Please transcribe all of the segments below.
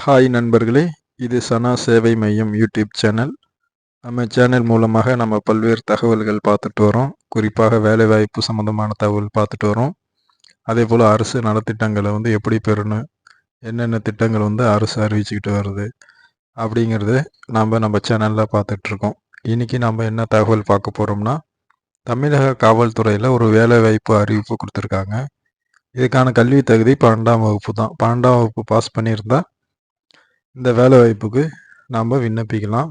Hi நண்பர்களே, இது சனா சேவை மையம் யூடியூப் சேனல். நம்ம சேனல் மூலமாக நம்ம பல்வேறு தகவல்கள் பார்த்துட்டு வரோம். குறிப்பாக வேலைவாய்ப்பு சம்மந்தமான தகவல் பார்த்துட்டு வரோம். அதேபோல் அரசு நலத்திட்டங்களை எப்படி பெறணும், என்னென்ன திட்டங்கள் அரசு அறிவிச்சுக்கிட்டு வருது அப்படிங்கிறத நம்ம சேனலில் பார்த்துட்ருக்கோம். இன்றைக்கி நம்ம என்ன தகவல் பார்க்க போகிறோம்னா, தமிழக காவல்துறையில் ஒரு வேலைவாய்ப்பு அறிவிப்பு கொடுத்துருக்காங்க. இதுக்கான கல்வி தகுதி 12ஆம் வகுப்பு தான். 12ஆம் வகுப்பு பாஸ் பண்ணியிருந்தா இந்த வேலைவாய்ப்புக்கு நாம் விண்ணப்பிக்கலாம்.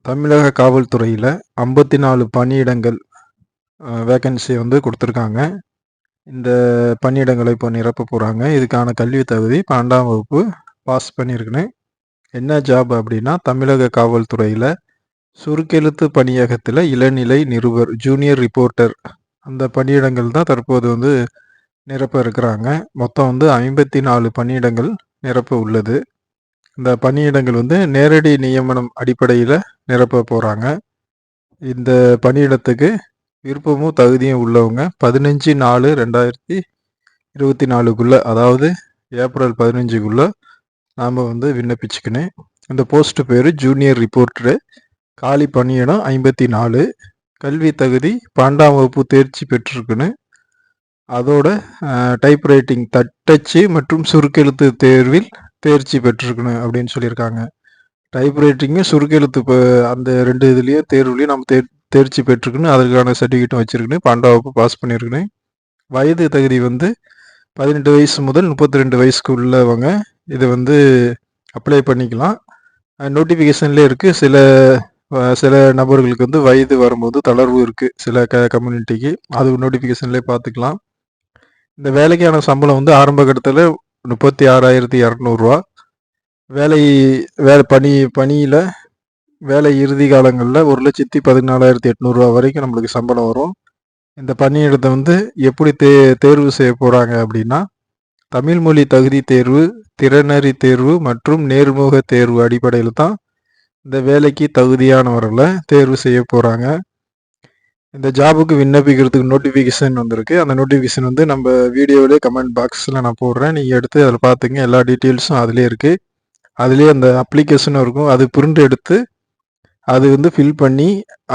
தமிழக காவல்துறையில் 54 பணியிடங்கள் வேக்கன்சி கொடுத்துருக்காங்க. இந்த பணியிடங்களை இப்போ நிரப்ப போகிறாங்க. இதுக்கான கல்வி தகுதி 12ஆம் வகுப்பு பாஸ் பண்ணியிருக்குன்னு. என்ன ஜாப் அப்படின்னா, தமிழக காவல்துறையில் சுருக்கெழுத்து பணியகத்தில் இளநிலை நிருபர், ஜூனியர் ரிப்போர்ட்டர், அந்த பணியிடங்கள் தான் தற்போது நிரப்ப இருக்கிறாங்க. மொத்தம் 54 பணியிடங்கள் நிரப்ப உள்ளது. இந்த பணியிடங்கள் நேரடி நியமனம் அடிப்படையில் நிரப்ப போகிறாங்க. இந்த பணியிடத்துக்கு விருப்பமும் தகுதியும் உள்ளவங்க 15/4/2024 அதாவது ஏப்ரல் 15 நாம் விண்ணப்பிச்சுக்கணும். இந்த போஸ்ட் பேர் ஜூனியர் ரிப்போர்ட்டரு. காலி பணியிடம் 54. கல்வி தகுதி 12ஆம் வகுப்பு தேர்ச்சி பெற்றிருக்குன்னு. அதோட டைப் ரைட்டிங், தட்டச்சு மற்றும் சுருக்கெழுத்து தேர்வில் தேர்ச்சி பெற்றிருக்கணும் அப்படின்னு சொல்லியிருக்காங்க. டைப் ரைட்டிங்கு சுருக்கெழுத்து அந்த 2 இதுலேயும் தேர்வுலையும் நம்ம தேர்ச்சி பெற்றிருக்கணும். அதற்கான சர்டிஃபிகேட்டும் வச்சுருக்கணும். 12ஆம் வகுப்பு பாஸ் பண்ணியிருக்கணும். வயது தகுதி 18 வயசு முதல் 32 வயசுக்கு உள்ளவங்க இது அப்ளை பண்ணிக்கலாம். நோட்டிஃபிகேஷன்லேயே இருக்குது. சில நபர்களுக்கு வயது வரும்போது தளர்வு இருக்குது, சில கம்யூனிட்டிக்கு. அது நோட்டிஃபிகேஷன்லேயே பார்த்துக்கலாம். இந்த வேலைக்கான சம்பளம் ஆரம்ப கட்டத்தில் 36,200 பணியில் வேலை இறுதி காலங்களில் 1,14,800 வரைக்கும் நம்மளுக்கு சம்பளம் வரும். இந்த பணியிடத்தை எப்படி தேர்வு செய்ய போகிறாங்க அப்படின்னா, தமிழ் மொழி தகுதி தேர்வு, திறனறி தேர்வு மற்றும் நேர்முக தேர்வு அடிப்படையில் தான் இந்த வேலைக்கு தகுதியானவர்களை தேர்வு செய்ய போகிறாங்க. இந்த ஜாபுக்கு விண்ணப்பிக்கிறதுக்கு நோட்டிஃபிகேஷன் வந்திருக்கு. அந்த நோட்டிஃபிகேஷன் நம்ம வீடியோவிலே கமெண்ட் பாக்ஸில் நான் போடுறேன். நீங்கள் எடுத்து அதில் பார்த்துங்க. எல்லா டீட்டெயில்ஸும் அதிலே இருக்குது. அதுலேயே அந்த அப்ளிகேஷனும் இருக்கும். அது பிரிண்ட் எடுத்து அது ஃபில் பண்ணி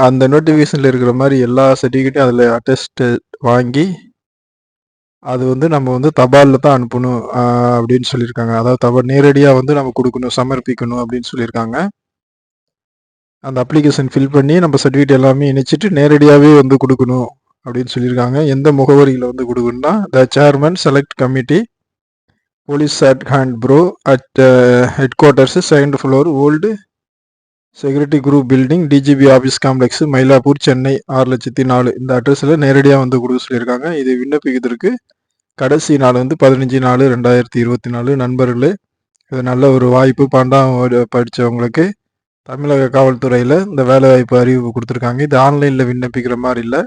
அந்த நோட்டிஃபிகேஷனில் இருக்கிற மாதிரி எல்லா சர்டிஃபிகேட்டும் அதில் அட்டஸ்ட் வாங்கி அது நம்ம தபாலில் தான் அனுப்பணும் அப்படின்னு சொல்லியிருக்காங்க. அதாவது தபால் நேரடியாக நம்ம கொடுக்கணும், சமர்ப்பிக்கணும் அப்படின்னு சொல்லியிருக்காங்க. அந்த அப்ளிகேஷன் ஃபில் பண்ணி நம்ம சர்டிஃபிகேட் எல்லாமே இணைச்சிட்டு நேரடியாகவே கொடுக்கணும் அப்படின்னு சொல்லியிருக்காங்க. எந்த முகவரியில் கொடுக்கணும்னா, the chairman select committee, police at hand bro at head quarters, 2nd floor, old security group building, DGP office complex, Mylapore, Chennai 6,04,000. இந்த அட்ரஸில் நேரடியாக கொடுக்க சொல்லியிருக்காங்க. இது விண்ணப்பிக்கிறதுக்கு கடைசி நாள் 15/4/2024. நண்பர்களே, இது நல்ல ஒரு வாய்ப்பு. 12ஆம் படித்தவங்களுக்கு தமிழக காவல்துறையில் இந்த வேலைவாய்ப்பு அறிவிப்பு கொடுத்துருக்காங்க. இது ஆன்லைனில் விண்ணப்பிக்கிற மாதிரி இல்லை.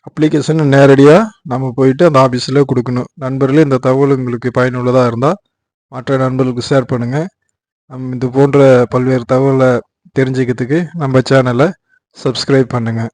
அப்ளிகேஷன் நேரடியாக நம்ம போயிட்டு அந்த ஆஃபீஸில் கொடுக்கணும். நண்பர்களே, இந்த தகவல் உங்களுக்கு பயனுள்ளதாக இருந்தால் மற்ற நண்பர்களுக்கு ஷேர் பண்ணுங்கள். இது போன்ற பல்வேறு தகவலை தெரிஞ்சுக்கிறதுக்கு நம்ம சேனலை சப்ஸ்கிரைப் பண்ணுங்கள்.